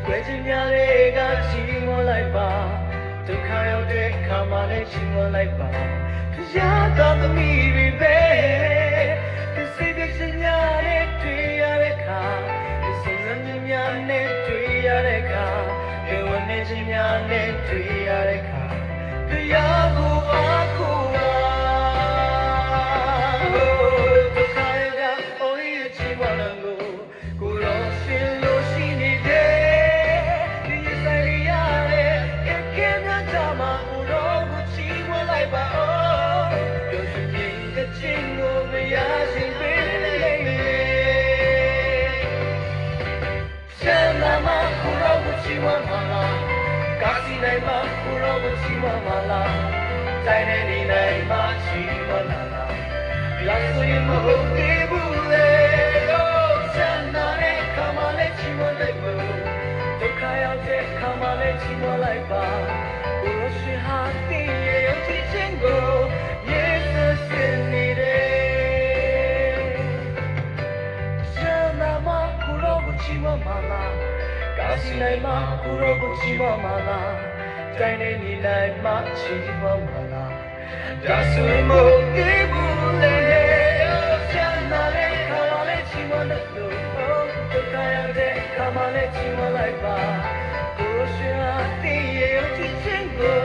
ကွယ်ခြင်းများတွေကချီးမွမ်းလိုက်ပါဒုက္ခရောက်တဲ့ခါမှလည်းချီးမွမ်းလိုက်ပါဖရာတော်သမီးတွေပဲဒီစိတ်ကခြင်းများနဲ့တွေ့ရတဲ့ခါဒီစုံစမ်းခြင်းများနဲ့တွေ့ရတဲ့ခါဒီဝန်နေခြင်းများနဲ့တွေ့ရတဲ့ခါဖရာကိုအားကိုးပါဒုက္ခရောက် only ချီးမွမ်းလို့ကိုရောရှင်လို့ရှိနေတယ်ဒီဆိုင်ရတဲ့ကဲကဲများကြမှာကိုရောကိုချီးမွမ်းလိုက်ပါပြောရှင်ရင်ကချင်းကိုမရရှင်ပေးလိမ့်မယ်ဆန္ဒမှာကိုရောကိုချီးမွမ်းပါလားကာစီနိုင်မှာကိုရောကိုချီးမွမ်းပါလားတိုင်းနေနေနိုင်မှာချီးမွမ်းလာလားလာဆိုရင်မဟုတ်သေးဘူးလေဆန္ဒနဲ့ခါမလေးချီးမွမ်းလိုက်ပါဒုက္ခရောက်တဲ့ခါမလေးချီးမွမ်းလိုက်ပါကိုရောရှင်ဟာတည်ရဲ့ယုံကြည်ခြင်းကိုယေရှုရှင်နေတယ်ဆန္ဒမှာကိုရောကိုချီးမွမ်းပါလားကာစီနိုင်မှာကိုရောကိုချီးမွမ်းပါလားတိုင်းနေနေနိုင်မှာချီးမွမ်းပါလားဒါဆိုရင်မဟုတ်သေးဘူးလေဆန္ဒနဲ့ခါမလေးချီးမွမ်းလို့ဒုက္ခရောက်တဲ့ခါမလေးချီးမွမ်းလိုက်ပါကိုရှင်ဟာတည်ရဲ့ယုံကြည်ခြင်းကို